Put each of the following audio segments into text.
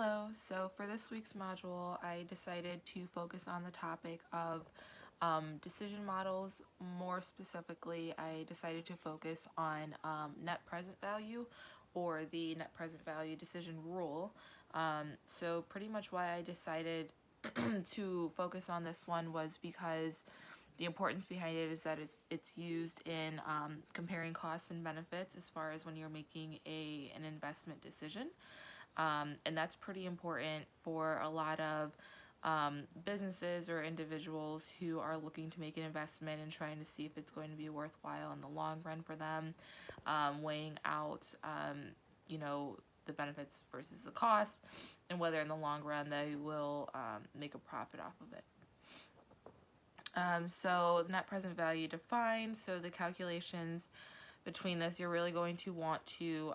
Hello, so for this week's module, I decided to focus on the topic of decision models. More specifically, I decided to focus on net present value, or the net present value decision rule. So pretty much why I decided to focus on this one was because the importance behind it is that it's used in comparing costs and benefits as far as when you're making an investment decision. And that's pretty important for a lot of businesses or individuals who are looking to make an investment and trying to see if it's going to be worthwhile in the long run for them, weighing out, the benefits versus the cost, and whether in the long run they will make a profit off of it. So net present value defined, so the calculations between this, you're really going to want to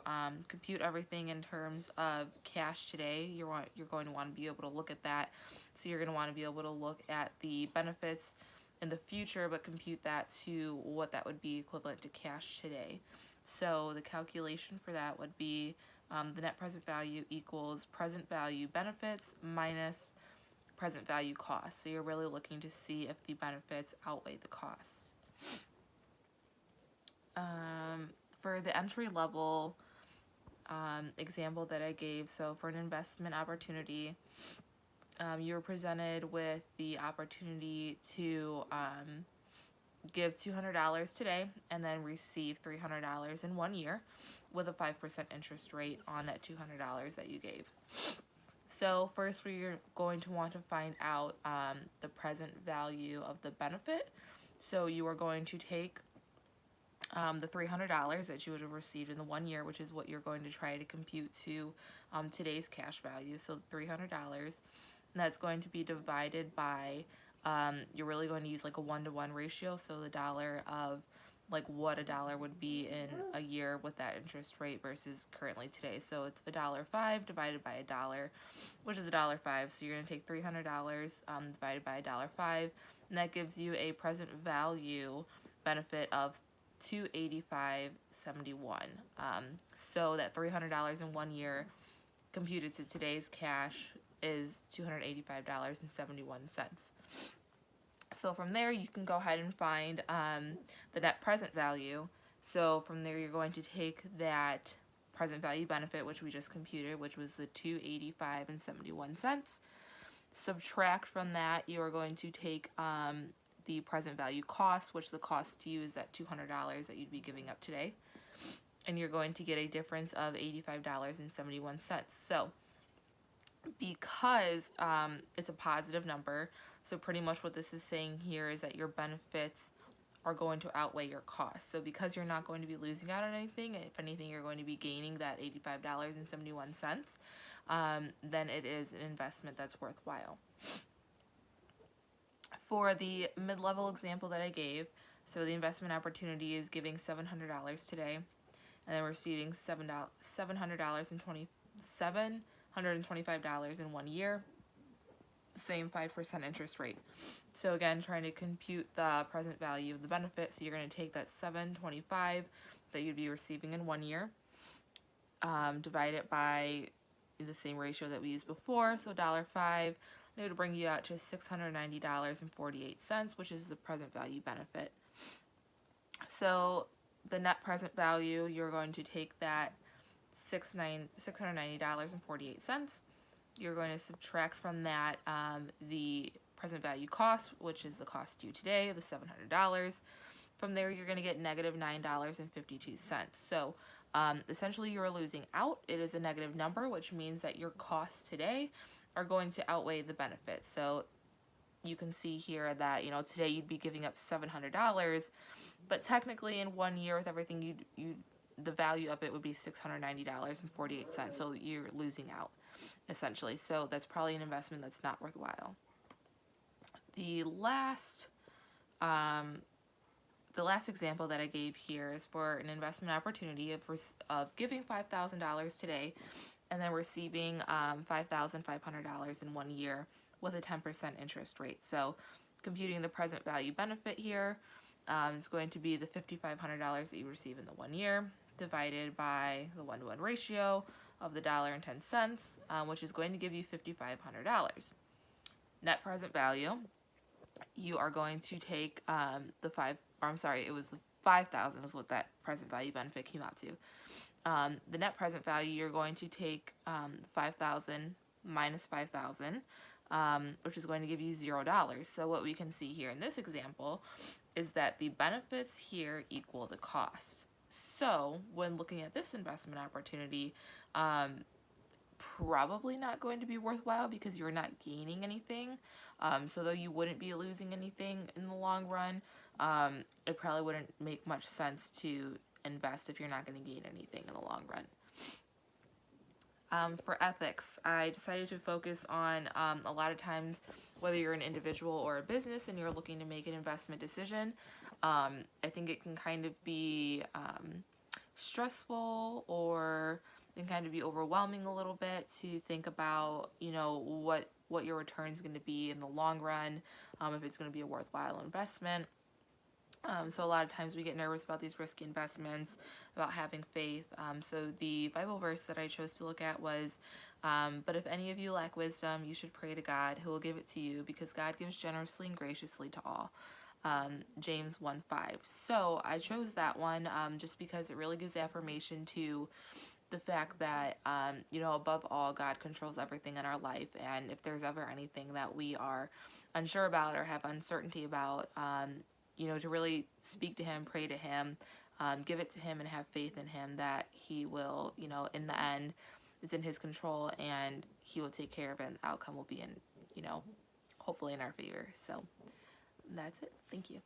compute everything in terms of cash today. You're going to want to be able to look at that. So you're going to want to be able to look at the benefits in the future, but compute that to what that would be equivalent to cash today. So the calculation for that would be the net present value equals present value benefits minus present value costs. So you're really looking to see if the benefits outweigh the costs. For the entry level example that I gave, so for an investment opportunity, you were presented with the opportunity to give $200 today and then receive $300 in 1 year with a 5% interest rate on that $200 that you gave. So first we're going to want to find out the present value of the benefit. So you are going to take the $300 that you would have received in the 1 year, which is what you're going to try to compute to today's cash value. So $300, and that's going to be divided by, you're really going to use like a 1-to-1 ratio. So the dollar of like what a dollar would be in a year with that interest rate versus currently today. So it's $1.05 divided by $1, which is $1.05. So you're going to take $300 divided by $1.05, and that gives you a present value benefit of $285.71. So that $300 in 1 year computed to today's cash is $285.71. So from there you can go ahead and find the net present value. So from there you're going to take that present value benefit, which we just computed, which was the $285.71. Subtract from that, you are going to take the present value cost, which the cost to you is that $200 that you'd be giving up today. And you're going to get a difference of $85.71. So because it's a positive number, so pretty much what this is saying here is that your benefits are going to outweigh your costs. So because you're not going to be losing out on anything, if anything, you're going to be gaining that $85.71, then it is an investment that's worthwhile. For the mid-level example that I gave, so the investment opportunity is giving $700 today, and then receiving $725 in 1 year, same 5% interest rate. So again, trying to compute the present value of the benefit, so you're going to take that $725 that you'd be receiving in 1 year, divide it by the same ratio that we used before, so $1.05, it would bring you out to $690.48, which is the present value benefit. So the net present value, you're going to take that $690.48. You're going to subtract from that the present value cost, which is the cost due today, the $700. From there, you're going to get negative $9.52. So essentially, you're losing out. It is a negative number, which means that your costs today are going to outweigh the benefits. So you can see here that, today you'd be giving up $700, but technically in 1 year with everything, the value of it would be $690.48. So you're losing out, essentially. So that's probably an investment that's not worthwhile. The last example that I gave here is for an investment opportunity of giving $5,000 today and then receiving $5,500 in 1 year with a 10% interest rate. So computing the present value benefit here, it's going to be the $5,500 that you receive in the 1 year divided by the 1-to-1 ratio of the $1.10, which is going to give you $5,500. Net present value, you are going to take it was 5,000 was what that present value benefit came out to. The net present value, you're going to take 5,000 minus 5,000, which is going to give you $0. So what we can see here in this example is that the benefits here equal the cost. So when looking at this investment opportunity, probably not going to be worthwhile because you're not gaining anything. So though you wouldn't be losing anything in the long run, it probably wouldn't make much sense to invest if you're not going to gain anything in the long run. For ethics, I decided to focus on a lot of times, whether you're an individual or a business and you're looking to make an investment decision, I think it can kind of be stressful or can kind of be overwhelming a little bit to think about, what your return is going to be in the long run, if it's going to be a worthwhile investment. So a lot of times we get nervous about these risky investments, about having faith. So the Bible verse that I chose to look at was, but if any of you lack wisdom, you should pray to God, who will give it to you, because God gives generously and graciously to all. James 1:5. So I chose that one just because it really gives affirmation to the fact that, above all, God controls everything in our life. And if there's ever anything that we are unsure about or have uncertainty about, to really speak to him, pray to him, give it to him and have faith in him that he will, in the end, it's in his control and he will take care of it and the outcome will be hopefully in our favor. So that's it. Thank you.